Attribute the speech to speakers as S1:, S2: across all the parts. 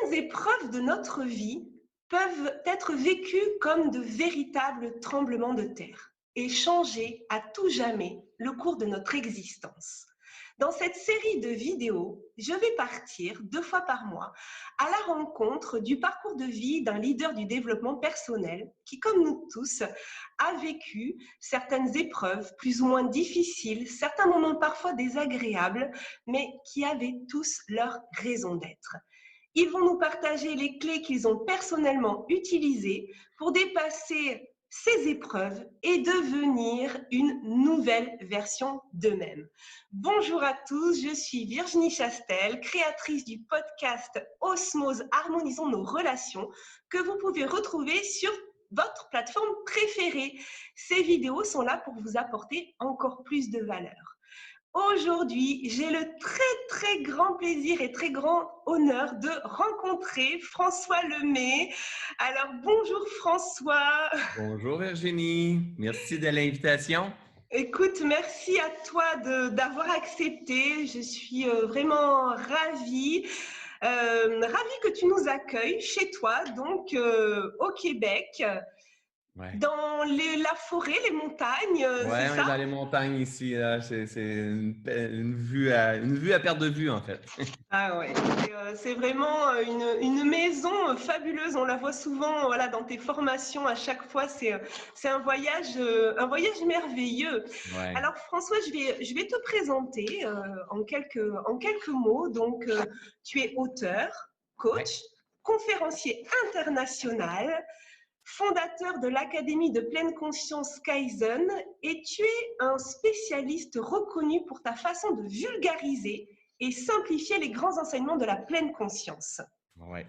S1: Certaines épreuves de notre vie peuvent être vécues comme de véritables tremblements de terre et changer à tout jamais le cours de notre existence. Dans cette série de vidéos, je vais partir 2 fois par mois à la rencontre du parcours de vie d'un leader du développement personnel qui, comme nous tous, a vécu certaines épreuves plus ou moins difficiles, certains moments parfois désagréables, mais qui avaient tous leur raison d'être. Ils vont nous partager les clés qu'ils ont personnellement utilisées pour dépasser ces épreuves et devenir une nouvelle version d'eux-mêmes. Bonjour à tous, je suis Virginie Chastel, créatrice du podcast Osmose Harmonisons nos relations, que vous pouvez retrouver sur votre plateforme préférée. Ces vidéos sont là pour vous apporter encore plus de valeur. Aujourd'hui, j'ai le très grand plaisir et très grand honneur de rencontrer François Lemay. Alors bonjour François.
S2: Bonjour Virginie, merci de l'invitation.
S1: Écoute, merci à toi d'avoir accepté. Je suis vraiment ravie. Ravie que tu nous accueilles chez toi, donc au Québec,
S2: Ouais.
S1: dans la forêt, les montagnes, c'est
S2: On est
S1: ça?
S2: dans les montagnes ici. Là. C'est une vue à perte de vue, en fait.
S1: Ah ouais, c'est vraiment une maison fabuleuse. On la voit souvent voilà, dans tes formations à chaque fois. C'est un voyage merveilleux.
S2: Ouais.
S1: Alors François, je vais te présenter en quelques mots. Donc, tu es auteur,
S2: Ouais.
S1: coach, conférencier international, fondateur de l'Académie de pleine conscience Kaizen, et tu es un spécialiste reconnu pour ta façon de vulgariser et simplifier les grands enseignements de la pleine conscience.
S2: Ouais.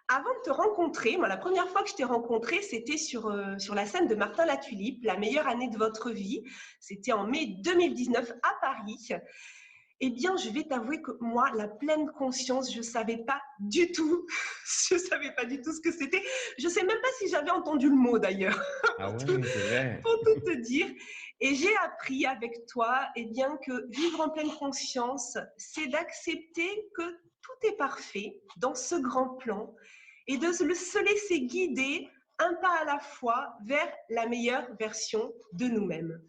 S1: Avant de te rencontrer, moi, la première fois que je t'ai rencontré, c'était sur la scène de Martin Latulippe, la meilleure année de votre vie. C'était en mai 2019 à Paris. Eh bien, je vais t'avouer que moi, la pleine conscience, je ne savais pas du tout. Je ne savais pas du tout ce que c'était. Je ne sais même pas si j'avais entendu le mot d'ailleurs,
S2: Ah oui, c'est vrai.
S1: pour tout te dire. Et j'ai appris avec toi eh bien, que vivre en pleine conscience, c'est d'accepter que tout est parfait dans ce grand plan et de se laisser guider un pas à la fois vers la meilleure version de nous-mêmes.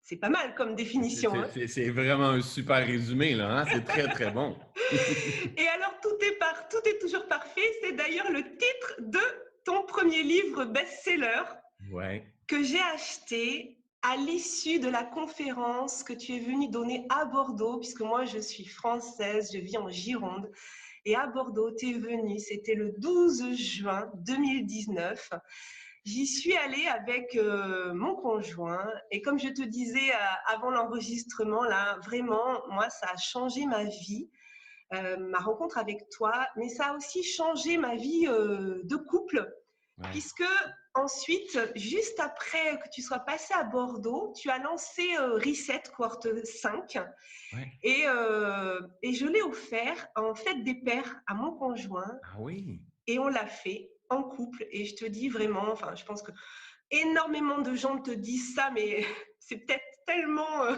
S1: C'est pas mal comme définition, hein?
S2: C'est vraiment un super résumé, là. Hein? C'est très bon.
S1: Et alors, tout est toujours parfait. C'est d'ailleurs le titre de ton premier livre best-seller
S2: Ouais.
S1: que j'ai acheté à l'issue de la conférence que tu es venu donner à Bordeaux, puisque moi, je suis française, je vis en Gironde. Et à Bordeaux, tu es venu, c'était le 12 juin 2019. J'y suis allée avec mon conjoint. Et comme je te disais avant l'enregistrement, là, vraiment, moi, ça a changé ma vie. Ma rencontre avec toi, mais ça a aussi changé ma vie de couple,
S2: Ouais.
S1: puisque ensuite, juste après que tu sois passé à Bordeaux, tu as lancé Reset Cohorte 5
S2: Ouais.
S1: et je l'ai offert en fête des pères à mon conjoint
S2: Ah oui.
S1: et on l'a fait en couple et je te dis vraiment, enfin je pense que énormément de gens te disent ça, mais c'est peut-être tellement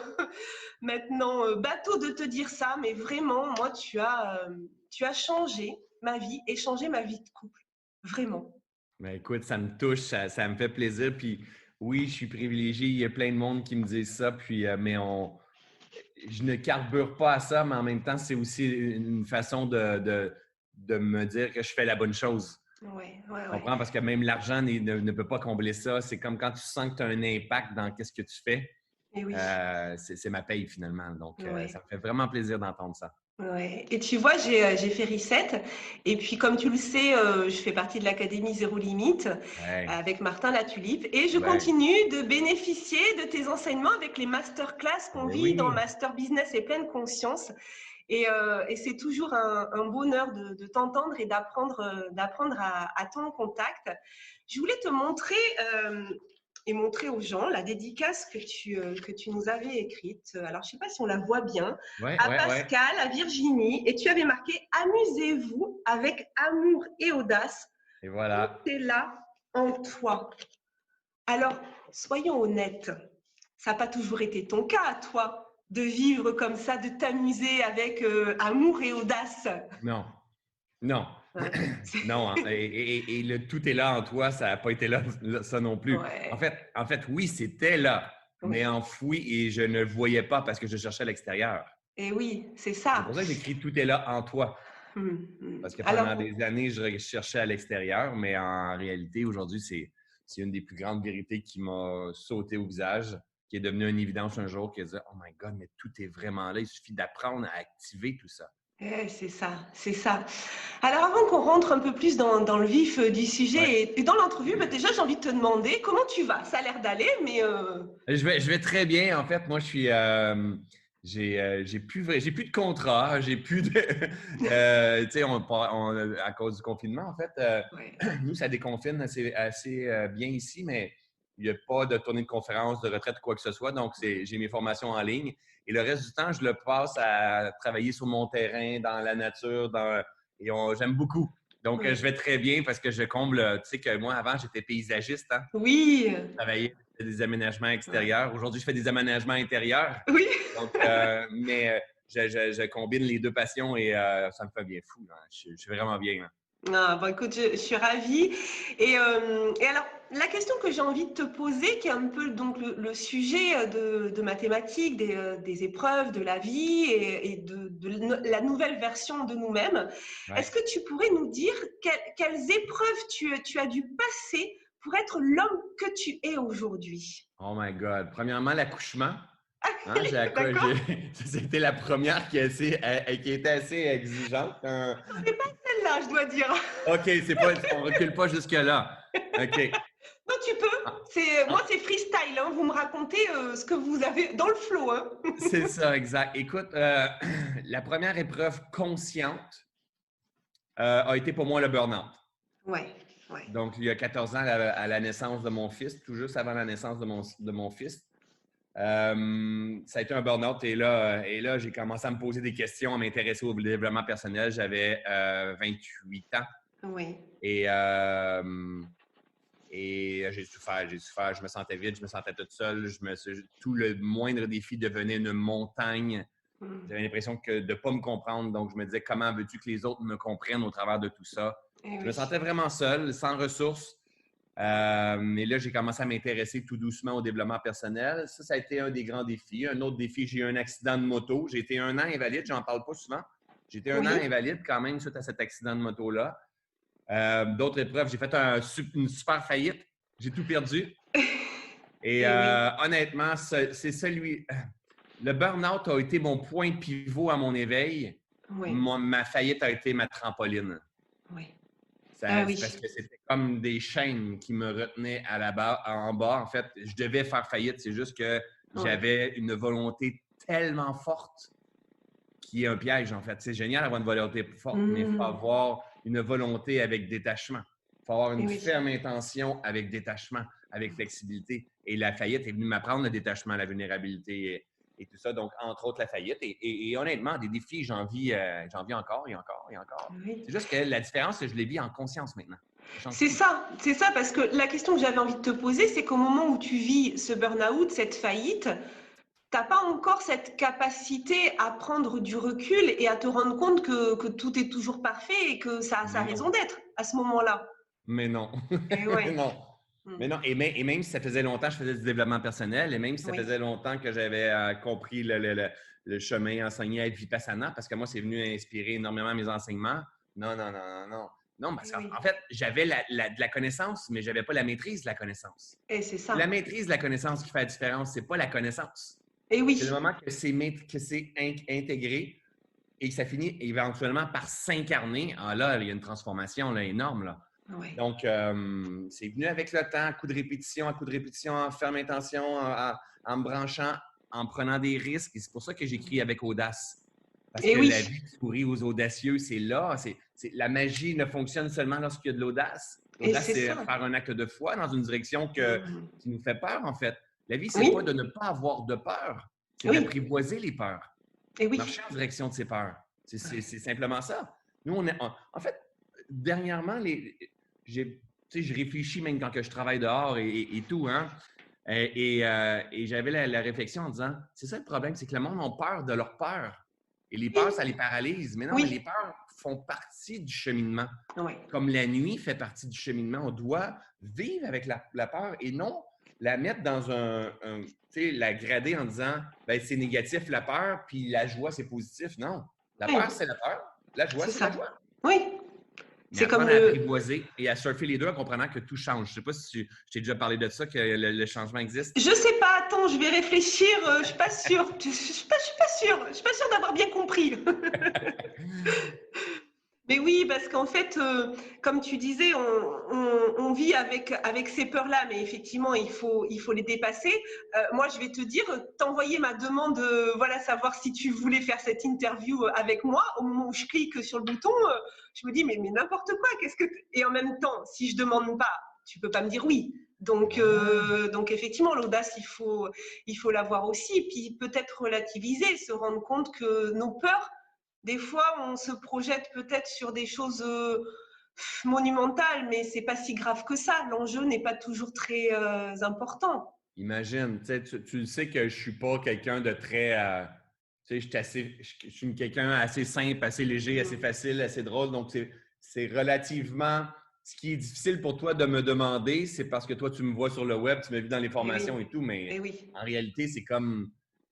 S1: maintenant bateau de te dire ça, mais vraiment, moi, tu as changé ma vie et changé ma vie de couple. Vraiment.
S2: Ben, écoute, ça me touche, ça me fait plaisir. Puis oui, je suis privilégié. Il y a plein de monde qui me disent ça. Puis, je ne carbure pas à ça, mais en même temps, c'est aussi une façon de me dire que je fais la bonne chose.
S1: Ouais,
S2: Tu
S1: ouais, ouais.
S2: comprends? Parce que même l'argent ne peut pas combler ça. C'est comme quand tu sens que tu as un impact dans ce que tu fais.
S1: Et oui,
S2: C'est ma paye finalement. Donc,
S1: ouais.
S2: ça me fait vraiment plaisir d'entendre ça.
S1: Ouais. Et tu vois, j'ai fait Reset. Et puis, comme tu le sais, je fais partie de l'Académie Zéro Limite
S2: Ouais,
S1: avec Martin Latulippe. Et je
S2: ouais.
S1: continue de bénéficier de tes enseignements avec les masterclass qu'on
S2: Ben
S1: vit dans
S2: oui.
S1: Master Business et Pleine Conscience. Et c'est toujours un bonheur de t'entendre et d'apprendre à ton contact. Je voulais te montrer et montrer aux gens la dédicace que tu nous avais écrite. Alors, je ne sais pas si on la voit bien.
S2: Ouais,
S1: À
S2: ouais, ouais.
S1: Pascal, à Virginie. Et tu avais marqué « Amusez-vous avec amour et audace.
S2: Et
S1: Tout
S2: voilà.
S1: est là en toi. » Alors, soyons honnêtes. Ça n'a pas toujours été ton cas, toi, de vivre comme ça, de t'amuser avec amour et audace.
S2: Non, non.
S1: Hein.
S2: Non, hein, et le tout est là en toi, ça n'a pas été là, ça non plus.
S1: Ouais,
S2: En fait, oui, c'était là, mais
S1: oui.
S2: enfoui et je ne le voyais pas parce que je cherchais à l'extérieur.
S1: Et oui, c'est
S2: C'est
S1: ça.
S2: pour ça que j'écris tout est là en toi. Parce que pendant
S1: Alors,
S2: des années, je cherchais à l'extérieur, mais en réalité, aujourd'hui, c'est une des plus grandes vérités qui m'a sauté au visage, qui est devenue une évidence un jour, qui a dit « Oh my God, mais tout est vraiment là, il suffit d'apprendre à activer tout ça. »
S1: c'est ça, c'est ça. Alors, avant qu'on rentre un peu plus dans le vif du
S2: Ouais.
S1: sujet et dans l'entrevue, bah, déjà, j'ai envie de te demander comment tu vas? Ça a l'air d'aller, mais
S2: Je vais très bien. En fait, moi, je suis. J'ai plus de contrat, j'ai plus de. Tu sais, à cause du confinement, en fait,
S1: ouais,
S2: nous, ça déconfine assez bien ici, mais il n'y a pas de tournée de conférence, de retraite, quoi que ce soit. Donc, j'ai mes formations en ligne. Et le reste du temps, je le passe à travailler sur mon terrain, dans la nature, j'aime beaucoup. Donc, je
S1: ouais.
S2: vais très bien parce que je comble. Tu sais que moi, avant, j'étais paysagiste, hein?
S1: Oui,
S2: Travaillé, je fais des aménagements
S1: ouais.
S2: extérieurs. Aujourd'hui, je fais des aménagements intérieurs.
S1: Oui.
S2: Donc, je combine les deux passions et ça me fait bien fou. Là. Je suis vraiment bien. Là.
S1: Ah, bon, écoute, je suis ravie. Et alors, la question que j'ai envie de te poser, qui est un peu donc le sujet de mathématiques, des épreuves, de la vie et la nouvelle version de nous-mêmes, est-ce
S2: Ouais.
S1: que tu pourrais nous dire quelles épreuves tu as dû passer pour être l'homme que tu es aujourd'hui?
S2: Oh my God. Premièrement, l'accouchement. Hein,
S1: D'accord?
S2: c'était la première qui était assez exigeante.
S1: C'est pas celle-là, je dois dire.
S2: OK, on recule pas jusque-là. OK.
S1: Non, tu peux.
S2: Ah,
S1: Moi,
S2: ah,
S1: c'est freestyle, hein. Vous me racontez ce que vous avez dans le flow, hein.
S2: c'est ça, exact. Écoute, la première épreuve consciente a été pour moi le burn-out.
S1: Ouais, ouais.
S2: Donc, il y a 14 ans, à la naissance de mon fils, tout juste avant la naissance de mon fils, ça a été un burn-out. Et là j'ai commencé à me poser des questions, à m'intéresser au développement personnel. J'avais 28 ans
S1: Oui,
S2: et, euh, et j'ai souffert, j'ai souffert. Je me sentais vide, je me sentais toute seule. Tout le moindre défi devenait une montagne.
S1: mmh,
S2: J'avais l'impression de ne pas me comprendre. Donc, je me disais, comment veux-tu que les autres me comprennent au travers de tout ça?
S1: et
S2: Je me
S1: oui.
S2: sentais vraiment seul, sans ressources. Et là, j'ai commencé à m'intéresser tout doucement au développement personnel. Ça a été un des grands défis. Un autre défi, j'ai eu un accident de moto. J'ai été un an invalide, j'en parle pas souvent. J'ai été un an
S1: Oui,
S2: invalide quand même suite à cet accident de moto-là. D'autres épreuves, j'ai fait une super faillite. J'ai tout perdu. Et
S1: et oui,
S2: honnêtement, c'est celui. Le burn-out a été mon point pivot à mon éveil.
S1: oui,
S2: Ma faillite a été ma trampoline.
S1: oui. Ah
S2: C'est parce
S1: oui,
S2: que c'était comme des chaînes qui me retenaient en bas. En fait, je devais faire faillite. C'est juste que
S1: oui,
S2: j'avais une volonté tellement forte qui est un piège, en fait. C'est génial d'avoir une volonté forte, mais il faut
S1: mmh,
S2: avoir une volonté avec détachement. Il faut avoir
S1: et
S2: une
S1: oui.
S2: ferme intention avec détachement, avec flexibilité. Et la faillite est venue m'apprendre le détachement, la vulnérabilité et tout ça. Donc, entre autres, la faillite. Et honnêtement, des défis, j'en vis encore et encore et encore.
S1: Oui.
S2: C'est juste que la différence, c'est que je les vis en conscience maintenant. Ça change tout.
S1: C'est ça, parce que la question que j'avais envie de te poser, c'est qu'au moment où tu vis ce burn-out, cette faillite, t'as pas encore cette capacité à prendre du recul et à te rendre compte que tout est toujours parfait et que ça a
S2: Mais
S1: raison
S2: non.
S1: d'être à ce moment-là.
S2: Mais non.
S1: Et ouais.
S2: non.
S1: Mmh.
S2: Mais non. Et même si ça faisait longtemps que je faisais du développement personnel, et même si ça
S1: Oui.
S2: faisait longtemps que j'avais compris le chemin enseigné à être Vipassana, parce que moi, c'est venu inspirer énormément mes enseignements. Non, non, non, non, non. Non, parce
S1: Et
S2: qu'en
S1: oui.
S2: en fait, j'avais de la connaissance, mais je n'avais pas la maîtrise de la connaissance.
S1: Et c'est
S2: C'est la
S1: ça.
S2: maîtrise de la connaissance qui fait la différence, c'est pas la connaissance.
S1: Et
S2: C'est le
S1: oui.
S2: moment que c'est intégré et que ça finit éventuellement par s'incarner. Ah là, il y a une transformation là, énorme. Là.
S1: Ouais.
S2: Donc, c'est venu avec le temps, à coup de répétition, en ferme intention, en me branchant, en prenant des risques. Et c'est pour ça que j'écris avec audace. Parce
S1: Et
S2: que la
S1: oui.
S2: vie sourit aux audacieux, c'est là. La magie ne fonctionne seulement lorsqu'il y a de l'audace.
S1: Et
S2: L'audace,
S1: c'est
S2: c'est
S1: ça.
S2: faire un acte de foi dans une direction
S1: Mmh.
S2: qui nous fait peur, en fait. La vie, c'est pas
S1: Oui.
S2: de ne pas avoir de peur, c'est
S1: Oui.
S2: d'apprivoiser les peurs,
S1: Et oui.
S2: marcher en direction de ses peurs.
S1: Ouais.
S2: C'est simplement ça. Nous, en fait, dernièrement, je réfléchis même quand que je travaille dehors et tout, hein. Et j'avais la réflexion en disant, c'est ça le problème, c'est que le monde a peur de leur peur. Et les peurs,
S1: Oui.
S2: ça les paralyse. Mais non, mais les
S1: Oui.
S2: peurs font partie du cheminement.
S1: Oui.
S2: Comme la nuit fait partie du cheminement, on doit vivre avec la peur et non la mettre dans tu sais, la grader en disant, ben c'est négatif la peur, puis la joie, c'est positif. Non, la
S1: Oui,
S2: peur, c'est la peur, la joie,
S1: c'est
S2: c'est la
S1: ça.
S2: joie.
S1: Oui,
S2: Mais
S1: c'est comme
S2: apprendre à
S1: le...
S2: apprivoiser et à surfer les deux en comprenant que tout change. Je ne sais pas si je t'ai déjà parlé de ça, que le changement existe.
S1: Je sais pas, attends, je vais réfléchir, je suis pas sûre. Je suis pas sûre d'avoir bien compris. Mais oui, parce qu'en fait, comme tu disais, on vit avec ces peurs-là, mais effectivement, il faut les dépasser. Moi, je vais te dire, t'envoyer ma demande, voilà, savoir si tu voulais faire cette interview avec moi. Au moment où je clique sur le bouton, je me dis, mais n'importe quoi, qu'est-ce que... Et en même temps, si je demande pas, tu peux pas me dire oui. Donc effectivement, l'audace, il faut l'avoir aussi. Puis peut-être relativiser, se rendre compte que nos peurs, des fois, on se projette peut-être sur des choses monumentales, mais c'est pas si grave que ça. L'enjeu n'est pas toujours très important.
S2: Imagine, tu sais que je ne suis pas quelqu'un de très. Tu sais, je suis quelqu'un assez simple, assez léger, assez facile, assez drôle. Donc, c'est relativement. Ce qui est difficile pour toi de me demander, c'est parce que toi, tu me vois sur le web, tu m'as vu dans les
S1: Eh oui,
S2: formations et tout, mais
S1: eh oui.
S2: en réalité, c'est comme.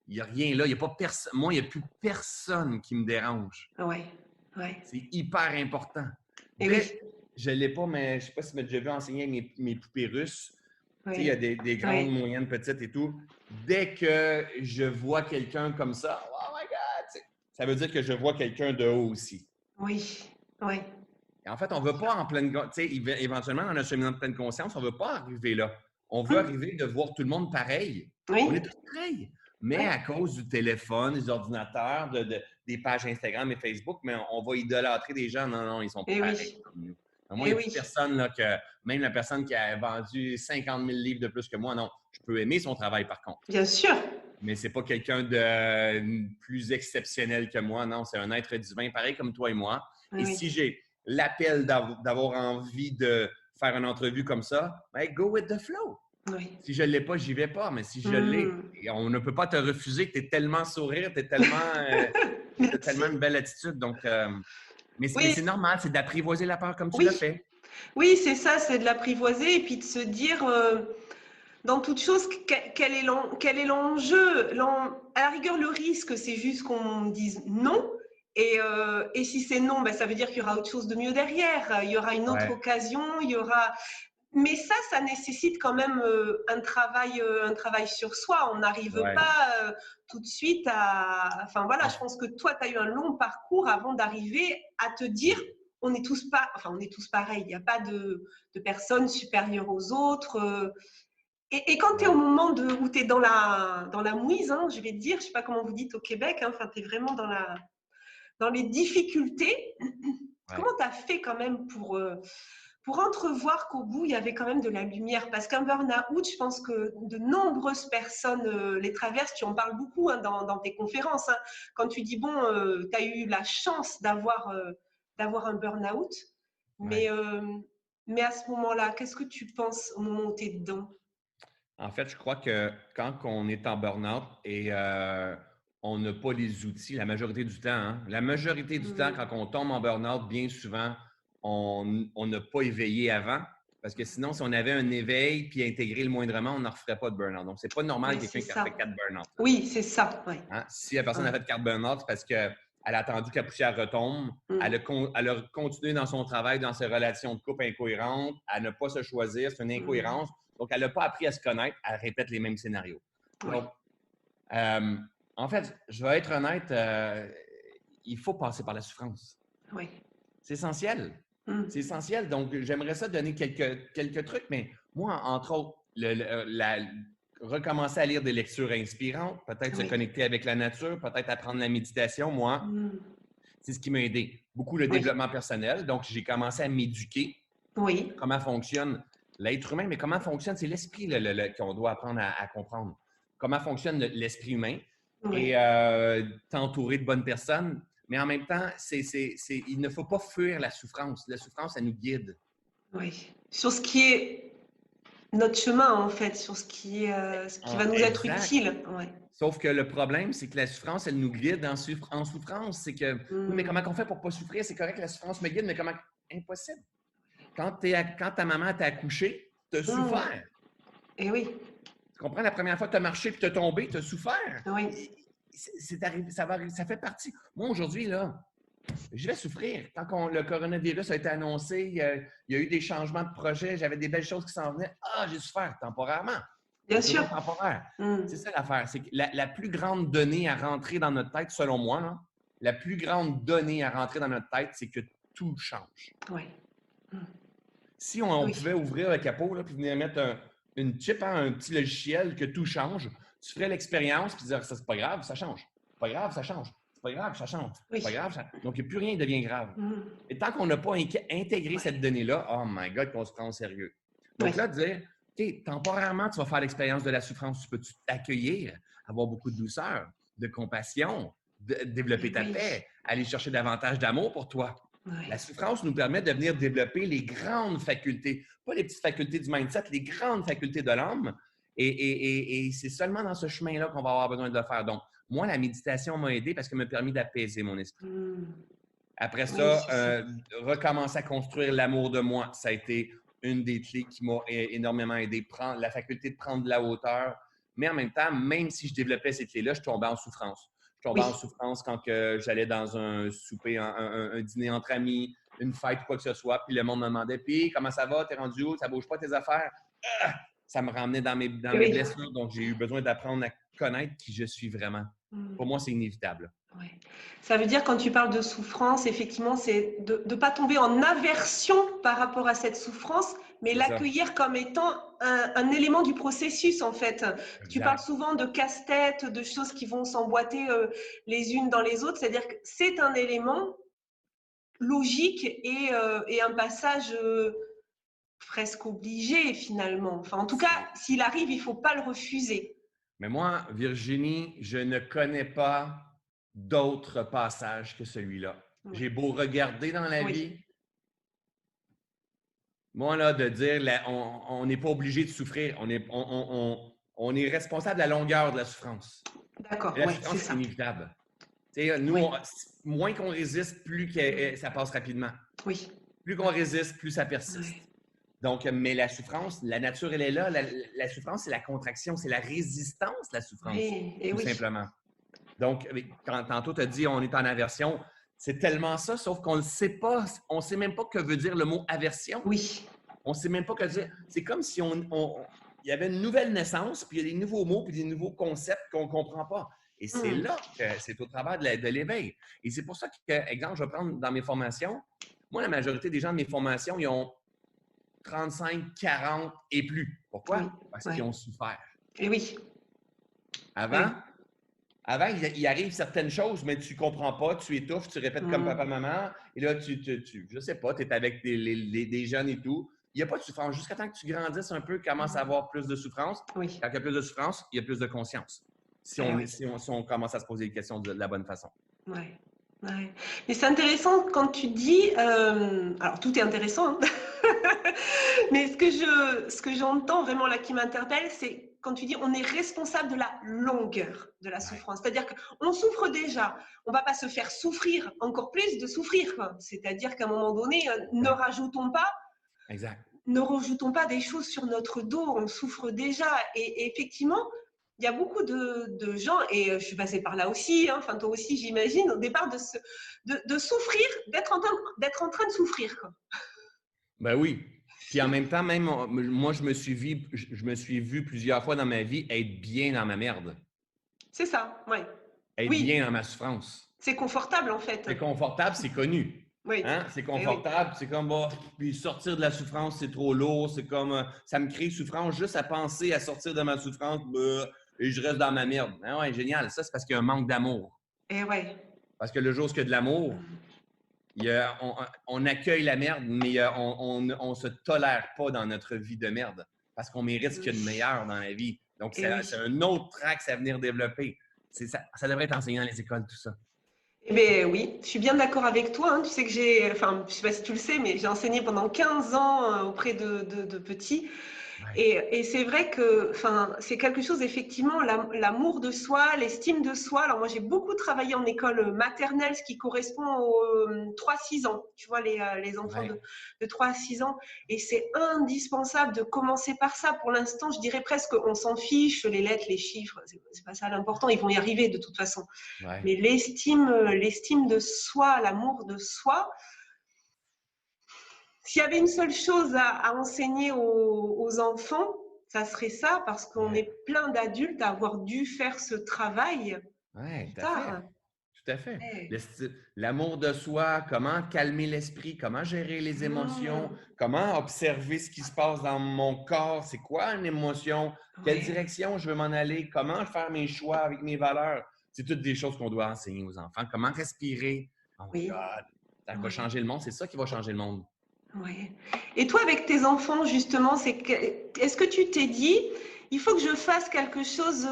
S2: Il n'y a rien là. Il y a pas personne. Moi, il n'y a plus personne qui me dérange.
S1: Ouais, ouais.
S2: C'est hyper important.
S1: Eh oui,
S2: Je ne l'ai pas, mais je ne sais pas si tu m'as déjà vu enseigner mes poupées russes. Tu sais, il y a
S1: ouais,
S2: des grandes,
S1: ouais.
S2: moyennes, petites et tout. Dès que je vois quelqu'un comme ça, oh my God! Ça veut dire que je vois quelqu'un de haut aussi.
S1: Oui, ouais.
S2: Et en fait, on ne veut pas en pleine. Tu sais, éventuellement, dans notre cheminement de pleine conscience, on ne veut pas arriver là. On veut
S1: Hum,
S2: arriver de voir tout le monde pareil. On est
S1: oui,
S2: tous pareils. Mais à
S1: ouais.
S2: cause du téléphone, des ordinateurs, des pages Instagram et Facebook, mais on va idolâtrer des gens. Non, non, ils ne sont pas
S1: Eh
S2: pareils
S1: oui,
S2: comme nous. Moi, il
S1: eh
S2: n'y a plus
S1: oui.
S2: personne là, que, même la personne qui a vendu 50 000 livres de plus que moi, non. Je peux aimer son travail par contre.
S1: Bien sûr.
S2: Mais c'est pas quelqu'un de plus exceptionnel que moi. Non, c'est un être divin, pareil comme toi et moi.
S1: Oui,
S2: Et
S1: oui.
S2: si j'ai l'appel d'avoir envie de faire une entrevue comme ça, ben, go with the flow.
S1: Oui.
S2: Si je ne l'ai pas, j'y vais pas. Mais si je l'ai,
S1: Hum.
S2: on ne peut pas te refuser. Tu es tellement sourire, tu as tellement une
S1: Merci.
S2: belle attitude. Donc, mais
S1: Oui,
S2: c'est normal, c'est d'apprivoiser la peur comme tu l'as
S1: oui.
S2: fait.
S1: Oui, c'est ça, c'est de l'apprivoiser et puis de se dire, dans toute chose, quel est l'enjeu? À la rigueur, le risque, c'est juste qu'on dise non. Et si c'est non, ben, ça veut dire qu'il y aura autre chose de mieux derrière. Il y aura une autre
S2: Ouais.
S1: occasion, il y aura... Mais ça nécessite quand même un travail sur soi. On n'arrive
S2: Ouais.
S1: pas tout de suite à... Enfin voilà, je pense que toi, tu as eu un long parcours avant d'arriver à te dire, on est tous pas... Enfin, on est tous pareils. Il n'y a pas de personnes supérieures aux autres. Et quand tu es au
S2: Ouais.
S1: moment où tu es dans la mouise, hein, je vais te dire, je ne sais pas comment vous dites au Québec, hein, tu es vraiment dans les difficultés.
S2: Ouais.
S1: Comment tu as fait quand même pour entrevoir qu'au bout, il y avait quand même de la lumière? Parce qu'un burn-out, je pense que de nombreuses personnes les traversent. Tu en parles beaucoup hein, dans tes conférences. Hein, quand tu dis, bon, tu as eu la chance d'avoir un burn-out,
S2: Ouais.
S1: mais, euh, mais à ce moment-là, qu'est-ce que tu penses au moment où tu es dedans?
S2: En fait, je crois que quand on est en burn-out et on n'a pas les outils, la majorité du temps, hein, la majorité du temps,
S1: Mmh.
S2: quand on tombe en burn-out, bien souvent, on n'a pas éveillé avant. Parce que sinon, si on avait un éveil puis intégré le moindrement, on n'en referait pas de burn-out. Donc, c'est pas normal
S1: Ouais, c'est
S2: quelqu'un qui a fait
S1: ça.
S2: 4 burn-out.
S1: Oui, c'est ça. Ouais.
S2: Hein? Si la personne a
S1: Ouais.
S2: fait 4 burn-out, c'est parce qu'elle a attendu que la poussière retombe,
S1: Mmh.
S2: elle a continué dans son travail, dans ses relations de couple incohérentes, à ne pas se choisir, c'est une
S1: Mmh.
S2: incohérence. Donc, elle n'a pas appris à se connaître, elle répète les mêmes scénarios.
S1: Ouais.
S2: Donc, euh, en fait, je vais être honnête, il faut passer par la souffrance.
S1: Ouais.
S2: C'est essentiel.
S1: Mmh.
S2: C'est essentiel. Donc, j'aimerais ça donner quelques trucs, mais moi, entre autres, recommencer à lire des lectures inspirantes, peut-être se
S1: Oui.
S2: connecter avec la nature, peut-être apprendre la méditation, moi,
S1: Mmh.
S2: c'est ce qui m'a aidé. Beaucoup le
S1: Oui.
S2: développement personnel. Donc, j'ai commencé à m'éduquer
S1: Oui.
S2: comment fonctionne l'être humain, mais comment fonctionne, c'est l'esprit qu'on doit apprendre à comprendre. Comment fonctionne l'esprit humain
S1: Oui.
S2: et t'entourer de bonnes personnes. Mais en même temps, il ne faut pas fuir la souffrance. La souffrance, ça nous guide.
S1: Oui. Sur ce qui est notre chemin, en fait, sur ce qui va nous être
S2: Exact.
S1: utile. Ouais.
S2: Sauf que le problème, c'est que la souffrance, elle nous guide en souffrance. C'est que, oui, mais comment on fait pour ne pas souffrir? C'est correct, la souffrance me guide, mais comment? Impossible. Quand ta maman t'a accouché, tu as souffert.
S1: Et oui.
S2: Tu comprends? La première fois que tu as marché et tu as tombé, tu as souffert.
S1: Oui.
S2: C'est arrivé, ça fait partie. Moi, aujourd'hui, là, je vais souffrir. Quand le coronavirus a été annoncé, il y a eu des changements de projet, j'avais des belles choses qui s'en venaient. Ah, j'ai souffert temporairement.
S1: Bien
S2: C'est
S1: sûr.
S2: toujours temporaire. C'est ça l'affaire. C'est que la plus grande donnée à rentrer dans notre tête, selon moi, là, la plus grande donnée à rentrer dans notre tête, c'est que tout change.
S1: Oui.
S2: Si on pouvait ouvrir le capot et venir mettre une chip, un petit logiciel que tout change, tu ferais l'expérience et dire ça, c'est pas grave, ça change. C'est pas grave, ça change. C'est pas grave, ça change. C'est pas grave, ça... Donc, plus rien ne devient grave. Et tant qu'on n'a pas intégré cette donnée-là, oh my God, qu'on se prend au sérieux. Donc là, dire, OK, temporairement, tu vas faire l'expérience de la souffrance. Tu peux t'accueillir, avoir beaucoup de douceur, de compassion, développer ta paix, aller chercher davantage d'amour pour toi. Oui. La souffrance nous permet de venir développer les grandes facultés, pas les petites facultés du mindset, les grandes facultés de l'âme. Et c'est seulement dans ce chemin-là qu'on va avoir besoin de le faire. Donc, moi, la méditation m'a aidé parce qu'elle m'a permis d'apaiser mon esprit. Après ça, recommencer à construire l'amour de moi, ça a été une des clés qui m'a énormément aidé. La faculté de prendre de la hauteur. Mais en même temps, même si je développais ces clés-là, je tombais en souffrance. Je tombais en souffrance quand j'allais dans un souper, un dîner entre amis, une fête ou quoi que ce soit, puis le monde me demandait « Puis, comment ça va? T'es rendu où? Ça bouge pas tes affaires? » Ça me ramenait dans mes blessures, donc j'ai eu besoin d'apprendre à connaître qui je suis vraiment. Pour moi, c'est inévitable.
S1: Ouais. Ça veut dire, quand tu parles de souffrance, effectivement, c'est de ne pas tomber en aversion par rapport à cette souffrance, mais l'accueillir comme étant un élément du processus, en fait. Exact. Tu parles souvent de casse-tête, de choses qui vont s'emboîter les unes dans les autres, c'est-à-dire que c'est un élément logique et un passage presque obligé, finalement. Enfin, en tout cas, s'il arrive, il ne faut pas le refuser.
S2: Mais moi, Virginie, je ne connais pas d'autres passages que celui-là. J'ai beau regarder dans la vie, moi, là, de dire, on n'est pas obligé de souffrir. On est responsable de la longueur de la souffrance.
S1: D'accord,
S2: la souffrance, c'est inévitable. Nous, moins qu'on résiste, plus ça passe rapidement.
S1: Oui.
S2: Plus qu'on résiste, plus ça persiste. Oui. Donc, mais la souffrance, la nature, elle est là. La souffrance, c'est la contraction, c'est la résistance, la souffrance, tout simplement. Donc, quand tantôt tu as dit on est en aversion, c'est tellement ça, sauf qu'on ne sait pas, on ne sait même pas que veut dire le mot aversion.
S1: Oui.
S2: On ne sait même pas que dire. C'est comme si il y avait une nouvelle naissance, puis il y a des nouveaux mots, puis des nouveaux concepts qu'on ne comprend pas. Et c'est là que c'est au travers de l'éveil. Et c'est pour ça que, exemple, je vais prendre dans mes formations, moi, la majorité des gens de mes formations, ils ont 35, 40 et plus. Pourquoi? Parce qu'ils ont souffert.
S1: Et oui.
S2: Avant, il arrive certaines choses, mais tu ne comprends pas, tu étouffes, tu répètes comme papa, maman, et là, je ne sais pas, tu es avec des jeunes et tout. Il n'y a pas de souffrance. Jusqu'à temps que tu grandisses un peu, commence à avoir plus de souffrance.
S1: Oui.
S2: Quand il y a plus de souffrance, il y a plus de conscience. Si on commence à se poser des questions de la bonne façon.
S1: Oui. Ouais. Mais c'est intéressant quand tu dis, alors tout est intéressant, hein. Mais ce que j'entends vraiment là qui m'interpelle, c'est quand tu dis on est responsable de la longueur de la souffrance. C'est-à-dire qu'on souffre déjà, on ne va pas se faire souffrir encore plus de souffrir. C'est-à-dire qu'à un moment donné, ne rajoutons pas des choses sur notre dos, on souffre déjà. Et effectivement, il y a beaucoup de gens, et je suis passée par là aussi, hein, enfin toi aussi j'imagine, au départ de souffrir, d'être en train de souffrir, quoi.
S2: Ben oui. Puis en même temps, même moi, je me suis vu plusieurs fois dans ma vie être bien dans ma merde.
S1: C'est ça, oui.
S2: Être bien dans ma souffrance.
S1: C'est confortable, en fait.
S2: C'est confortable, c'est connu.
S1: Oui.
S2: Hein? C'est confortable, c'est comme, puis sortir de la souffrance, c'est trop lourd, c'est comme, ça me crée souffrance juste à penser à sortir de ma souffrance, et je reste dans ma merde. Ah ouais, génial. Ça, c'est parce qu'il y a un manque d'amour.
S1: Eh ouais.
S2: Parce que le jour où il y a de l'amour, on accueille la merde, mais on ne se tolère pas dans notre vie de merde parce qu'on mérite ce qu'il y a de meilleur dans la vie. Donc, c'est un autre track à venir développer. Ça devrait être enseigné dans les écoles, tout ça.
S1: Eh bien, oui, je suis bien d'accord avec toi. Hein. Tu sais que je ne sais pas si tu le sais, mais j'ai enseigné pendant 15 ans auprès de petits.
S2: Ouais.
S1: Et c'est vrai que, c'est quelque chose, effectivement, l'amour de soi, l'estime de soi. Alors moi, j'ai beaucoup travaillé en école maternelle, ce qui correspond aux 3-6 ans. Tu vois, les enfants
S2: Ouais.
S1: de 3 à 6 ans. Et c'est indispensable de commencer par ça. Pour l'instant, je dirais presque, on s'en fiche, les lettres, les chiffres, c'est pas ça l'important. Ils vont y arriver de toute façon.
S2: Ouais.
S1: Mais l'estime de soi, l'amour de soi, s'il y avait une seule chose à enseigner aux enfants, ça serait ça, parce qu'on
S2: Ouais.
S1: est plein d'adultes à avoir dû faire ce travail
S2: Ouais,
S1: plus
S2: tout à fait.
S1: tard.
S2: Tout à fait.
S1: Ouais.
S2: L'amour de soi, comment calmer l'esprit, comment gérer les émotions,
S1: Mmh.
S2: comment observer ce qui se passe dans mon corps, c'est quoi une émotion, quelle
S1: Ouais.
S2: direction je veux m'en aller, comment faire mes choix avec mes valeurs. C'est toutes des choses qu'on doit enseigner aux enfants. Comment respirer. Oh my
S1: Oui.
S2: God, ça va
S1: Oui.
S2: changer le monde. C'est ça qui va changer le monde.
S1: Ouais. Et toi, avec tes enfants, justement, est-ce que tu t'es dit, il faut que je fasse quelque chose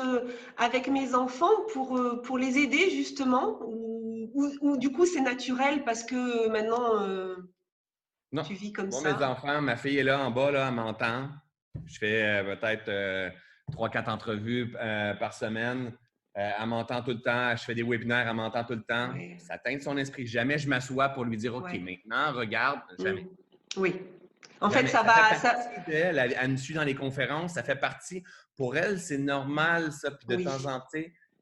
S1: avec mes enfants pour les aider, justement, ou du coup, c'est naturel parce que maintenant,
S2: Non.
S1: tu vis comme
S2: Moi, mes
S1: ça?
S2: enfants, ma fille est là en bas, là, elle m'entend. Je fais peut-être 3-4 entrevues par semaine. Elle m'entend tout le temps. Je fais des webinaires, elle m'entend tout le temps.
S1: Ouais.
S2: Ça teinte son esprit. Jamais je m'assois pour lui dire OK,
S1: Ouais.
S2: maintenant, regarde.
S1: Mmh.
S2: Jamais.
S1: Oui. En fait,
S2: Jamais.
S1: ça
S2: Ça fait
S1: va, ça.
S2: partie d'elle. Elle me suit dans les conférences. Ça fait partie. Pour elle, c'est normal, ça. Puis de temps
S1: Oui.
S2: en temps,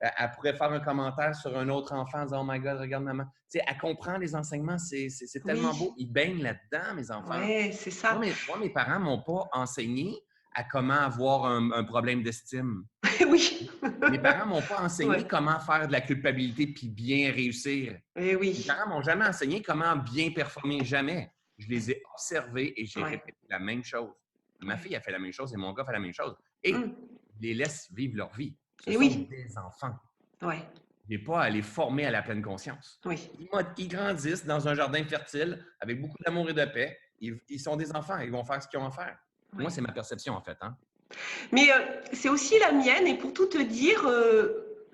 S2: elle pourrait faire un commentaire sur un autre enfant en disant Oh my God, regarde maman. Tu sais, elle comprend les enseignements. C'est tellement
S1: Oui.
S2: beau. Ils baignent là-dedans, mes enfants.
S1: Ouais, c'est ça.
S2: Moi, mes parents ne m'ont pas enseigné à comment avoir un problème d'estime.
S1: Oui.
S2: Mes parents ne m'ont pas enseigné
S1: Ouais.
S2: comment faire de la culpabilité puis bien réussir.
S1: Et
S2: Mes
S1: oui.
S2: parents ne m'ont jamais enseigné comment bien performer. Jamais. Je les ai observés et j'ai
S1: Ouais.
S2: répété la même chose. Ma
S1: Ouais.
S2: fille a fait la même chose et mon gars fait la même chose. Et
S1: Mmh.
S2: je les laisse vivre leur vie. Ce
S1: Et
S2: sont
S1: oui.
S2: des enfants.
S1: Ouais.
S2: Je n'ai pas à les former à la pleine conscience.
S1: Oui.
S2: Ils grandissent dans un jardin fertile avec beaucoup d'amour et de paix. Ils sont des enfants. Ils vont faire ce qu'ils ont à faire. Moi,
S1: Ouais.
S2: c'est ma perception, en fait. Hein?
S1: Mais c'est aussi la mienne. Et pour tout te dire,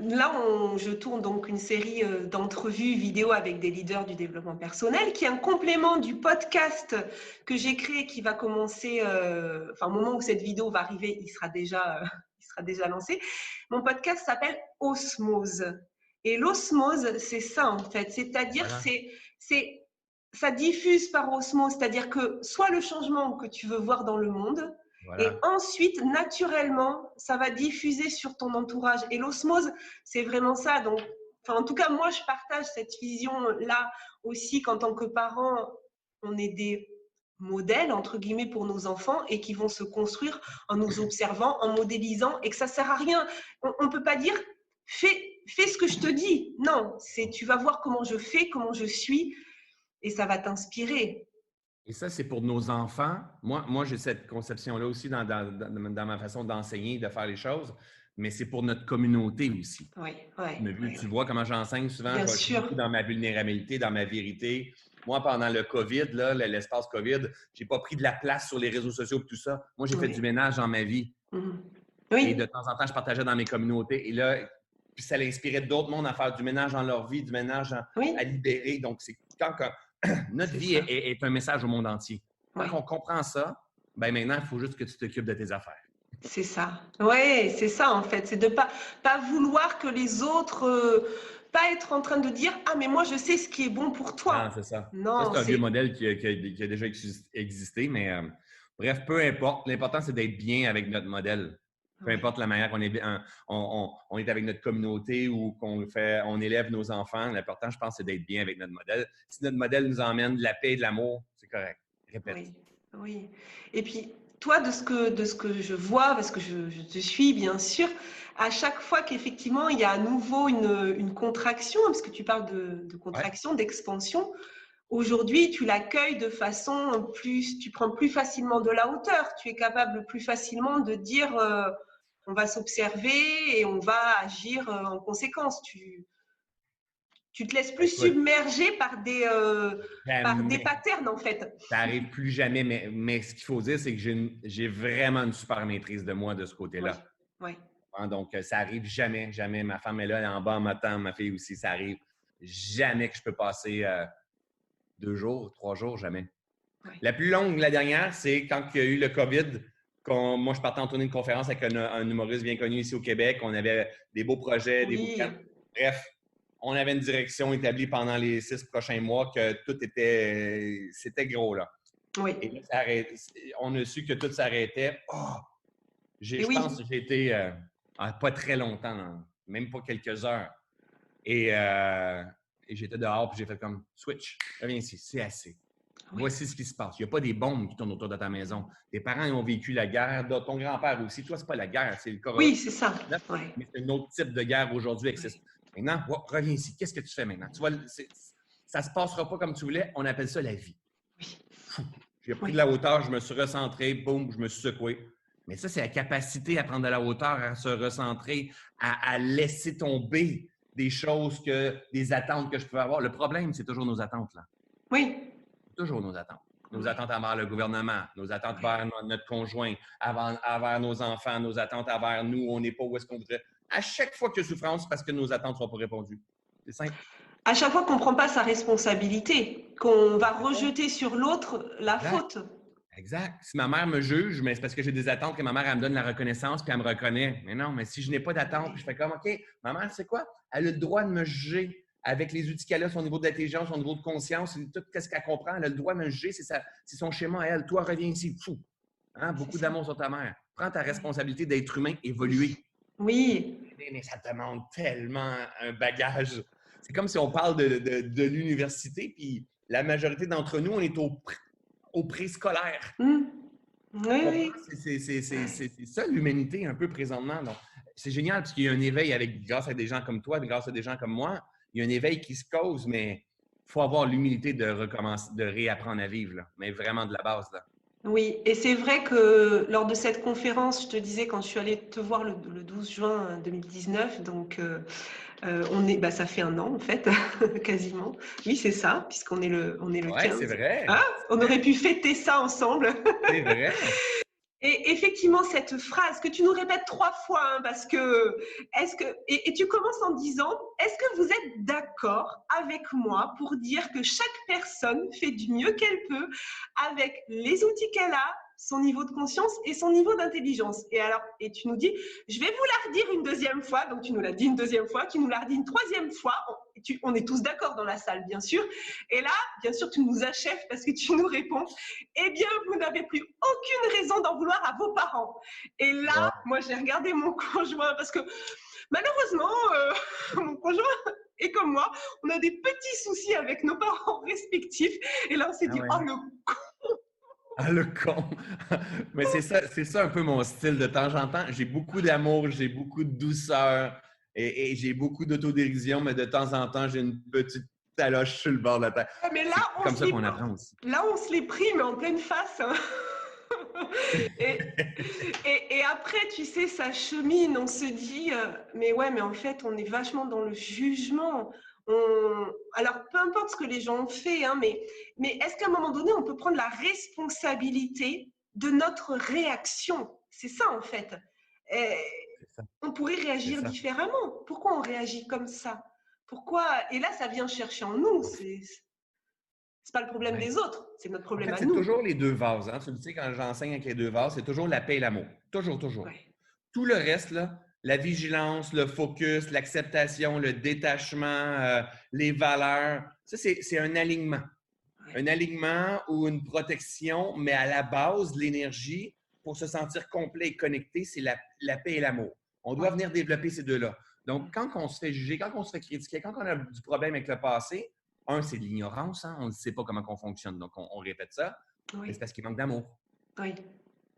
S1: là, je tourne donc une série d'entrevues vidéo avec des leaders du développement personnel, qui est un complément du podcast que j'ai créé, qui va commencer, au moment où cette vidéo va arriver, il sera déjà lancé. Mon podcast s'appelle Osmose. Et l'osmose, c'est ça en fait. C'est-à-dire,
S2: Voilà.
S1: ça diffuse par osmose. C'est-à-dire que soit le changement que tu veux voir dans le monde, et
S2: Voilà.
S1: ensuite, naturellement, ça va diffuser sur ton entourage. Et l'osmose, c'est vraiment ça. Donc, en tout cas, moi, je partage cette vision-là aussi qu'en tant que parents, on est des modèles, entre guillemets, pour nos enfants et qui vont se construire en nous observant, en modélisant, et que ça ne sert à rien. On ne peut pas dire, fais ce que je te dis. Non, c'est tu vas voir comment je fais, comment je suis, et ça va t'inspirer.
S2: Et ça, c'est pour nos enfants. Moi j'ai cette conception-là aussi dans ma façon d'enseigner, de faire les choses, mais c'est pour notre communauté aussi.
S1: Oui, oui,
S2: Tu m'as vu,
S1: oui,
S2: tu
S1: oui.
S2: vois comment j'enseigne souvent.
S1: Bien
S2: Je suis
S1: sûr.
S2: beaucoup dans ma vulnérabilité, dans ma vérité. Moi, pendant le COVID, là, l'espace COVID, je n'ai pas pris de la place sur les réseaux sociaux et tout ça. Moi, j'ai fait du
S1: Oui.
S2: ménage dans ma vie.
S1: Mhm.
S2: Et de
S1: Oui,
S2: temps en temps, je partageais dans mes communautés. Et là, puis ça inspirait d'autres mondes à faire du ménage dans leur vie, du ménage à
S1: oui,
S2: libérer. Donc, c'est quand notre
S1: c'est
S2: vie
S1: ça.
S2: est un message au monde entier. Quand
S1: Oui,
S2: on comprend ça, ben maintenant, il faut juste que tu t'occupes de tes affaires.
S1: c'est ça. Oui, c'est ça en fait. C'est de pas vouloir que les autres, pas être en train de dire, ah mais moi je sais ce qui est bon pour
S2: Non,
S1: toi.
S2: c'est ça. Ça,
S1: Non,
S2: c'est un vieux
S1: c'est,
S2: modèle qui a déjà existé, mais bref, peu importe. L'important, c'est d'être bien avec notre modèle. Peu
S1: oui,
S2: importe la manière qu'on est, on est avec notre communauté ou on élève nos enfants. L'important, je pense, c'est d'être bien avec notre modèle. Si notre modèle nous emmène de la paix et de l'amour, c'est correct. Répète.
S1: oui, oui. Et puis toi, de ce que je vois, parce que je te suis bien sûr, à chaque fois qu'effectivement il y a à nouveau une contraction, parce que tu parles de
S2: Ouais.
S1: contraction, d'expansion. Aujourd'hui, tu l'accueilles de façon plus, tu prends plus facilement de la hauteur. Tu es capable plus facilement de dire, on va s'observer et on va agir en conséquence. Tu te laisses plus
S2: Écoute,
S1: submerger par des
S2: jamais.
S1: patterns en fait.
S2: Ça arrive plus jamais, mais ce qu'il faut dire, c'est que j'ai vraiment une super maîtrise de moi de ce
S1: Oui,
S2: côté-là.
S1: oui,
S2: Hein, donc, ça arrive jamais, jamais. Ma femme est là, elle est en bas en m'attend, ma fille aussi, ça arrive jamais que je peux passer 2 jours, 3 jours, jamais.
S1: oui.
S2: La plus longue, la dernière, c'est quand il y a eu le COVID, moi, je partais en tournée de conférence avec un humoriste bien connu ici au Québec. On avait des beaux projets, des bootcamps. Bref, on avait une direction établie pendant les 6 prochains mois que tout c'était gros, là.
S1: Oui.
S2: Et là, on a su que tout s'arrêtait. Oh, je pense que j'ai été pas très longtemps, non, même pas quelques heures. Et j'étais dehors, puis j'ai fait comme switch, reviens ici, c'est assez. Oui. Voici ce qui se passe. Il n'y a pas des bombes qui tournent autour de ta maison. Tes parents ils ont vécu la guerre, ton grand-père aussi. Toi, ce n'est pas la guerre, c'est le coronavirus.
S1: Oui, c'est ça.
S2: Ouais. Mais c'est un autre type de guerre aujourd'hui. Oui. Maintenant, reviens ici. Qu'est-ce que tu fais maintenant? Tu vois, ça ne se passera pas comme tu voulais. On appelle ça la vie. Oui. J'ai pris de la hauteur, je me suis recentré, boum, je me suis secoué. Mais ça, c'est la capacité à prendre de la hauteur, à se recentrer, à laisser tomber des choses, des attentes que je peux avoir. Le problème, c'est toujours nos attentes, là.
S1: Oui.
S2: Toujours nos attentes. Nos attentes envers le gouvernement, nos attentes envers notre conjoint, envers nos enfants, nos attentes envers nous, on n'est pas où est-ce qu'on voudrait. À chaque fois qu'il y a souffrance, c'est parce que nos attentes ne sont pas répondues. C'est simple.
S1: À chaque fois qu'on ne prend pas sa responsabilité, qu'on va rejeter sur l'autre la faute.
S2: Exact. Si ma mère me juge, mais c'est parce que j'ai des attentes que ma mère, elle me donne la reconnaissance puis elle me reconnaît. Mais non, mais si je n'ai pas d'attente, puis je fais comme, OK, ma mère, c'est quoi? Elle a le droit de me juger avec les outils qu'elle a, son niveau d'intelligence, son niveau de conscience, tout ce qu'elle comprend. Elle a le droit de me juger, c'est son schéma à elle. Toi, reviens ici, fou. Hein? Beaucoup d'amour sur ta mère. Prends ta responsabilité d'être humain, évoluer.
S1: Oui.
S2: Mais ça te demande tellement un bagage. C'est comme si on parle de l'université, puis la majorité d'entre nous, on est au préscolaire.
S1: Oui.
S2: C'est ça l'humanité un peu présentement. C'est génial parce qu'il y a un éveil grâce à des gens comme toi, grâce à des gens comme moi. Il y a un éveil qui se cause, mais il faut avoir l'humilité de recommencer, de réapprendre à vivre, là, mais vraiment de la base. Là.
S1: Oui, et c'est vrai que lors de cette conférence, je te disais quand je suis allée te voir le 12 juin 2019, donc ça fait 1 an en fait, quasiment. Oui, c'est ça, puisqu'on est le 15.
S2: C'est vrai.
S1: Ah, on aurait pu fêter ça ensemble.
S2: C'est vrai.
S1: Et effectivement, cette phrase que tu nous répètes 3 fois, hein, parce que, et tu commences en disant, est-ce que vous êtes d'accord avec moi pour dire que chaque personne fait du mieux qu'elle peut avec les outils qu'elle a, son niveau de conscience et son niveau d'intelligence. Et tu nous dis, je vais vous la redire une 2e fois, donc tu nous l'as dit une 2e fois, tu nous l'as redit une 3e fois, on est tous d'accord dans la salle, bien sûr. Et là, bien sûr, tu nous achèves parce que tu nous réponds, eh bien, vous n'avez plus aucune raison d'en vouloir à vos parents. Et là, moi, j'ai regardé mon conjoint parce que malheureusement, mon conjoint et comme moi, on a des petits soucis avec nos parents respectifs. Et là, on s'est dit, oh le con!
S2: Ah, le con! Mais c'est ça un peu mon style de temps en temps. J'ai beaucoup d'amour, j'ai beaucoup de douceur et j'ai beaucoup d'autodérision, mais de temps en temps, j'ai une petite taloche sur le bord de la tête.
S1: Mais là,
S2: c'est comme ça qu'on apprend aussi.
S1: Là, on se les pris, mais en pleine face. Hein. et après, tu sais, ça chemine, on se dit, mais ouais, mais en fait, on est vachement dans le jugement. Alors, peu importe ce que les gens ont fait, hein, mais est-ce qu'à un moment donné, on peut prendre la responsabilité de notre réaction? C'est ça, en fait. On pourrait réagir différemment. Pourquoi on réagit comme ça? Pourquoi? Et là, ça vient chercher en nous. C'est pas le problème des autres, c'est notre problème à nous.
S2: C'est toujours les 2 vases. Hein? Tu le sais, quand j'enseigne avec les 2 vases, c'est toujours la paix et l'amour. Toujours. Ouais. Tout le reste, là, la vigilance, le focus, l'acceptation, le détachement, les valeurs, ça, c'est un alignement. Ouais. Un alignement ou une protection, mais à la base, l'énergie, pour se sentir complet et connecté, c'est la paix et l'amour. On doit venir développer ces 2-là. Donc, quand on se fait juger, quand on se fait critiquer, quand on a du problème avec le passé, c'est de l'ignorance. Hein? On ne sait pas comment on fonctionne. Donc, on répète ça. Oui. Mais c'est parce qu'il manque d'amour.
S1: Oui.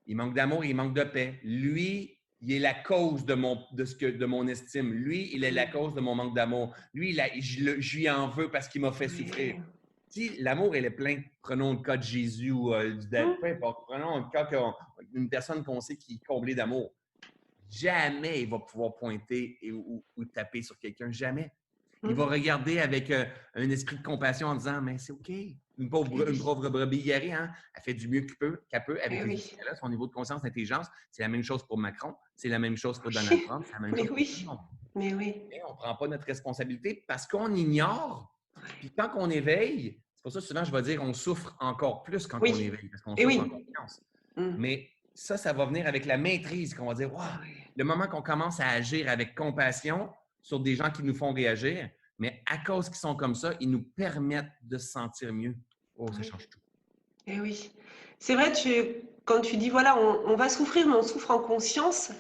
S2: Il manque d'amour et il manque de paix. Lui, il est la cause de mon estime. Lui, il est la cause de mon manque d'amour. Lui, je lui en veux parce qu'il m'a fait souffrir. Si l'amour, il est plein, prenons le cas de Jésus ou peu importe, prenons le cas d'une personne qu'on sait qui est comblée d'amour. Jamais il va pouvoir pointer ou taper sur quelqu'un. Jamais. Il va regarder avec un esprit de compassion en disant « Mais c'est OK. Une pauvre brebis guérie, hein? Elle fait du mieux qu'elle peut avec les outils qu'elle a, son niveau de conscience, d'intelligence. C'est la même chose pour Macron. C'est la même chose pour Donald Trump. C'est la même chose pour tout le monde.
S1: Mais
S2: on ne prend pas notre responsabilité parce qu'on ignore. Puis quand on éveille, c'est pour ça que souvent je vais dire on souffre encore plus quand on éveille parce qu'on souffre en confiance. Mais ça va venir avec la maîtrise qu'on va dire, wow, le moment qu'on commence à agir avec compassion sur des gens qui nous font réagir, mais à cause qu'ils sont comme ça, ils nous permettent de se sentir mieux. Oh, ça change tout.
S1: Et oui. C'est vrai, quand tu dis, voilà, on va souffrir, mais on souffre en conscience.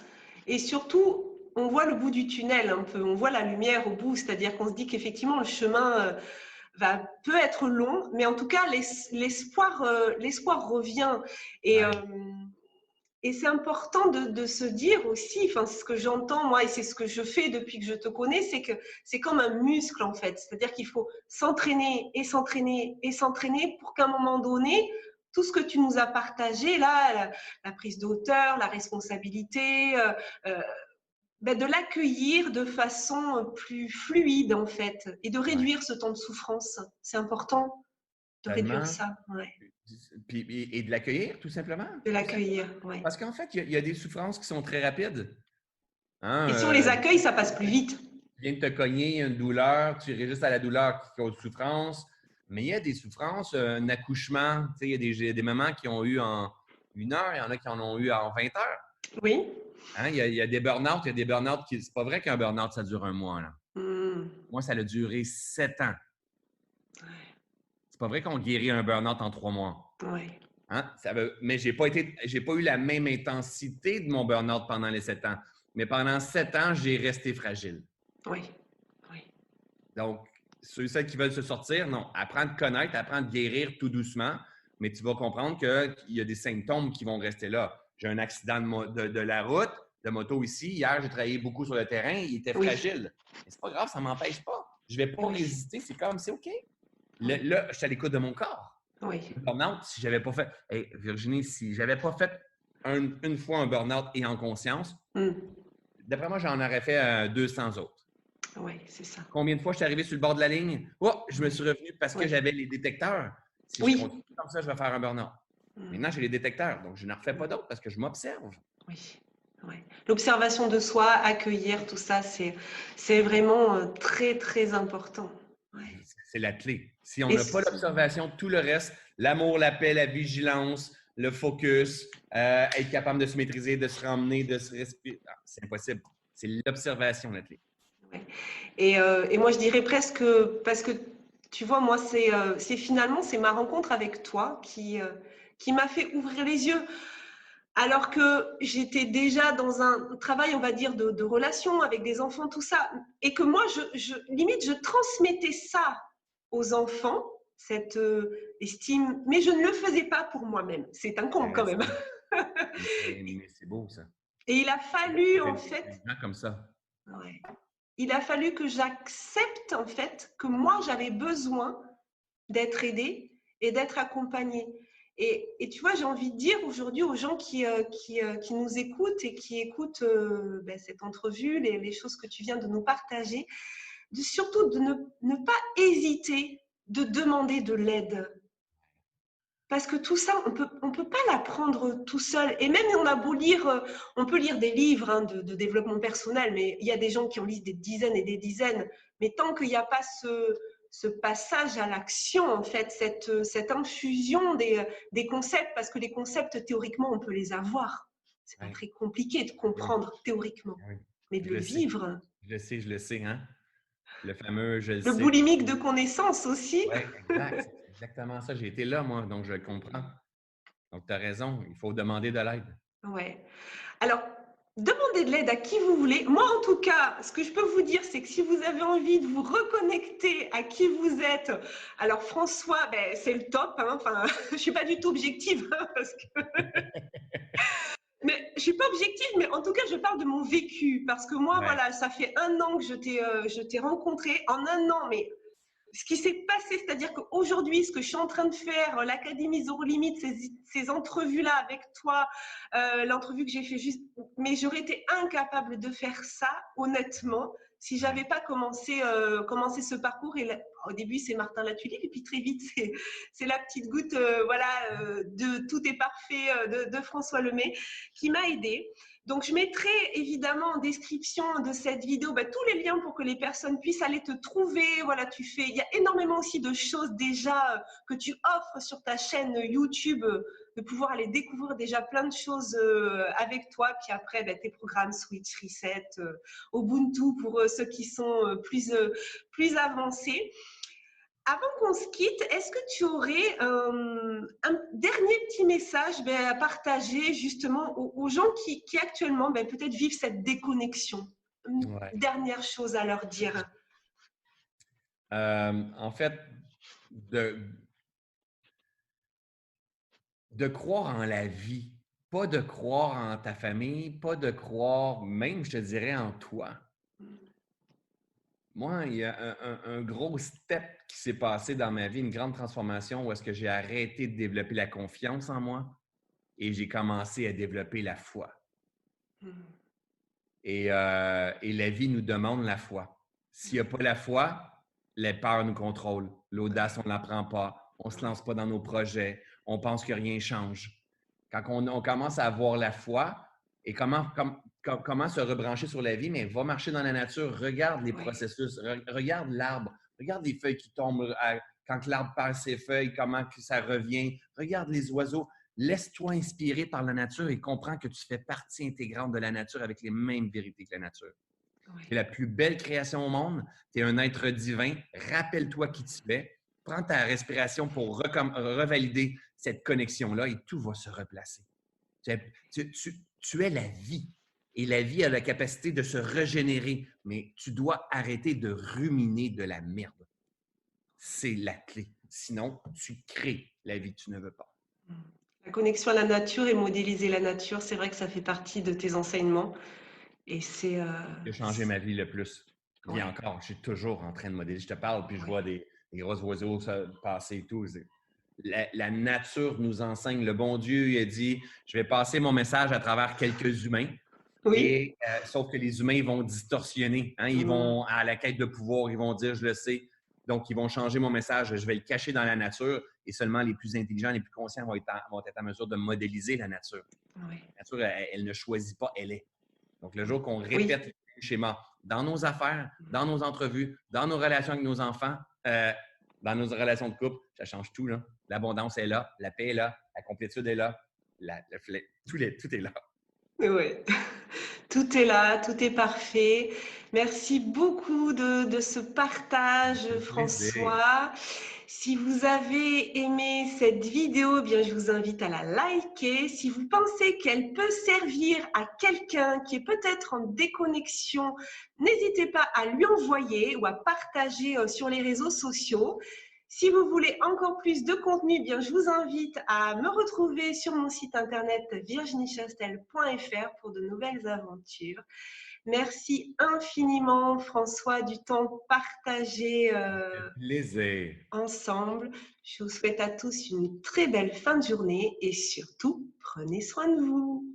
S1: Et surtout, on voit le bout du tunnel un peu, on voit la lumière au bout. C'est-à-dire qu'on se dit qu'effectivement, le chemin peut être long, mais en tout cas, l'espoir revient. Et,
S2: Ouais.
S1: et c'est important de se dire aussi, enfin, ce que j'entends moi, et c'est ce que je fais depuis que je te connais, c'est que c'est comme un muscle en fait. C'est-à-dire qu'il faut s'entraîner et s'entraîner et s'entraîner pour qu'à un moment donné, tout ce que tu nous as partagé là, la prise d'auteur, la responsabilité, euh, de l'accueillir de façon plus fluide en fait et de
S2: Ouais.
S1: réduire ce temps de souffrance. C'est important de réduire
S2: Tellement.
S1: ça, ouais.
S2: Puis, et de l'accueillir, tout simplement.
S1: De
S2: Tout simplement.
S1: l'accueillir, ouais.
S2: Parce qu'en fait, il y a des souffrances qui sont très rapides.
S1: Et
S2: Hein,
S1: si on les accueille, ça passe plus vite.
S2: tu viens de te cogner, il y a une douleur, tu résistes à la douleur qui cause souffrance. Mais il y a des souffrances, un accouchement. Tu sais, il y a des mamans qui ont eu en 1 heure, il y en a qui en ont eu en 20 heures.
S1: Oui.
S2: Hein, il y a des burn-out, il y a des burn-out qui. C'est pas vrai qu'un burn-out, ça dure 1 mois. Là. Moi, ça a duré 7 ans. C'est pas vrai qu'on guérit un burn-out en 3 mois.
S1: Ouais.
S2: Hein? Mais j'ai pas eu la même intensité de mon burn-out pendant les 7 ans. Mais pendant 7 ans, j'ai resté fragile.
S1: Oui. Oui.
S2: Donc, ceux qui veulent se sortir, non. Apprends à te connaître, apprends à te guérir tout doucement, mais tu vas comprendre qu'il y a des symptômes qui vont rester là. J'ai un accident de la route, de moto ici. Hier, j'ai travaillé beaucoup sur le terrain. Il était fragile. Mais c'est pas grave, ça ne m'empêche pas. Je ne vais pas résister. C'est comme, c'est OK. Là, je suis à l'écoute de mon corps.
S1: Oui.
S2: Le burn-out, si j'avais pas fait... Hey, Virginie, si j'avais pas fait une fois un burn-out et en conscience, d'après moi, j'en aurais fait 200 autres.
S1: Oui, c'est ça.
S2: Combien de fois je suis arrivé sur le bord de la ligne? Oh, je me suis revenu parce que j'avais les détecteurs. Si je continue comme ça, je vais faire un burn-out. Maintenant, j'ai les détecteurs, donc je n'en refais pas d'autres parce que je m'observe.
S1: Oui. Oui. L'observation de soi, accueillir, tout ça, c'est vraiment très, très important. Ouais.
S2: C'est la clé. Si on n'a pas l'observation, tout le reste, l'amour, la paix, la vigilance, le focus, être capable de se maîtriser, de se ramener, de se respirer, c'est impossible. C'est l'observation, la clé.
S1: Ouais. Et moi, je dirais presque, parce que tu vois, moi, c'est finalement, c'est ma rencontre avec toi qui m'a fait ouvrir les yeux. Alors que j'étais déjà dans un travail, on va dire, de relation avec des enfants, tout ça. Et que moi, limite, je transmettais ça aux enfants, cette estime, mais je ne le faisais pas pour moi-même. C'est un comble quand même.
S2: Mais c'est beau, ça.
S1: Et il a fallu, en fait…
S2: Comme ça.
S1: Ouais. Il a fallu que j'accepte, en fait, que moi, j'avais besoin d'être aidée et d'être accompagnée. Et tu vois, j'ai envie de dire aujourd'hui aux gens qui nous écoutent et qui écoutent cette entrevue, les choses que tu viens de nous partager, surtout de ne pas hésiter de demander de l'aide. Parce que tout ça, on peut pas l'apprendre tout seul. Et même on a beau lire, on peut lire des livres de développement personnel, mais il y a des gens qui en lisent des dizaines et des dizaines. Mais tant qu'il n'y a pas ce passage à l'action, en fait, cette infusion des concepts, parce que les concepts, théoriquement, on peut les avoir. C'est pas très compliqué de comprendre théoriquement, mais de le vivre.
S2: Je le sais, hein? Le fameux, je le
S1: Le
S2: sais.
S1: boulimique de connaissances aussi.
S2: Oui, exact. C'est exactement ça. J'ai été là, moi, donc je le comprends. Donc, tu as raison, il faut demander de l'aide.
S1: Oui. Alors, demandez de l'aide à qui vous voulez. Moi, en tout cas, ce que je peux vous dire, c'est que si vous avez envie de vous reconnecter à qui vous êtes, alors François, c'est le top. Hein. Enfin, je ne suis pas du tout objective. Hein, parce que… Mais je ne suis pas objective, mais en tout cas, je parle de mon vécu. Parce que moi, voilà, ça fait 1 an que je t'ai rencontré. En 1 an, mais… Ce qui s'est passé, c'est-à-dire qu'aujourd'hui, ce que je suis en train de faire, l'Académie Zéro Limite, ces entrevues-là avec toi, l'entrevue que j'ai fait juste… Mais j'aurais été incapable de faire ça, honnêtement, si je n'avais pas commencé ce parcours. Et au début, c'est Martin Latulippe, et puis très vite, c'est la petite goutte de Tout est parfait de François Lemay qui m'a aidée. Donc, je mettrai évidemment en description de cette vidéo tous les liens pour que les personnes puissent aller te trouver. Voilà, il y a énormément aussi de choses déjà que tu offres sur ta chaîne YouTube de pouvoir aller découvrir déjà plein de choses avec toi. Puis après, tes programmes Switch, Reset, Ubuntu pour ceux qui sont plus avancés. Avant qu'on se quitte, est-ce que tu aurais un dernier petit message à partager justement aux gens qui actuellement peut-être vivent cette déconnexion? Une
S2: Ouais.
S1: dernière chose à leur dire.
S2: En fait, de croire en la vie, pas de croire en ta famille, pas de croire même, je te dirais, en toi. Moi, il y a un gros step qui s'est passé dans ma vie, une grande transformation où est-ce que j'ai arrêté de développer la confiance en moi et j'ai commencé à développer la foi. Et la vie nous demande la foi. S'il n'y a pas la foi, les peurs nous contrôlent. L'audace, on ne l'apprend pas. On ne se lance pas dans nos projets. On pense que rien change. Quand on commence à avoir la foi et comment se rebrancher sur la vie, mais va marcher dans la nature, regarde les processus, regarde l'arbre, regarde les feuilles qui tombent quand l'arbre perd ses feuilles, comment que ça revient, regarde les oiseaux. Laisse-toi inspirer par la nature et comprends que tu fais partie intégrante de la nature avec les mêmes vérités que la nature.
S1: Oui.
S2: Tu es la plus belle création au monde. Tu es un être divin. Rappelle-toi qui tu es. Prends ta respiration pour revalider cette connexion-là et tout va se replacer. Tu es la vie. Et la vie a la capacité de se régénérer, mais tu dois arrêter de ruminer de la merde. C'est la clé. Sinon, tu crées la vie que tu ne veux pas.
S1: La connexion à la nature et modéliser la nature, c'est vrai que ça fait partie de tes enseignements. Et c'est...
S2: Qui a changé ma vie le plus. Puis
S1: Ouais.
S2: encore, je suis toujours en train de modéliser. Je te parle, puis je vois des gros oiseaux passer et tout. La nature nous enseigne. Le bon Dieu, il a dit, je vais passer mon message à travers quelques humains.
S1: Oui.
S2: Et sauf que les humains, ils vont distorsionner. Hein? Ils vont à la quête de pouvoir, ils vont dire, je le sais. Donc, ils vont changer mon message. Je vais le cacher dans la nature. Et seulement les plus intelligents, les plus conscients vont être en mesure de modéliser la nature.
S1: Oui.
S2: La nature, elle ne choisit pas, elle est. Donc, le jour qu'on
S1: Oui.
S2: répète le schéma dans nos affaires, dans nos entrevues, dans nos relations avec nos enfants, dans nos relations de couple, ça change tout. L'abondance est là, la paix est là, la complétude est là, tout est là.
S1: Oui. Tout est là, tout est parfait. Merci beaucoup de ce partage,
S2: Plaisir.
S1: François. Si vous avez aimé cette vidéo, eh bien, je vous invite à la liker. Si vous pensez qu'elle peut servir à quelqu'un qui est peut-être en déconnexion, n'hésitez pas à lui envoyer ou à partager sur les réseaux sociaux. Si vous voulez encore plus de contenu, eh bien, je vous invite à me retrouver sur mon site internet virginiechastel.fr pour de nouvelles aventures. Merci infiniment, François, du temps partagé
S2: Plaisir.
S1: ensemble. Je vous souhaite à tous une très belle fin de journée et surtout, prenez soin de vous.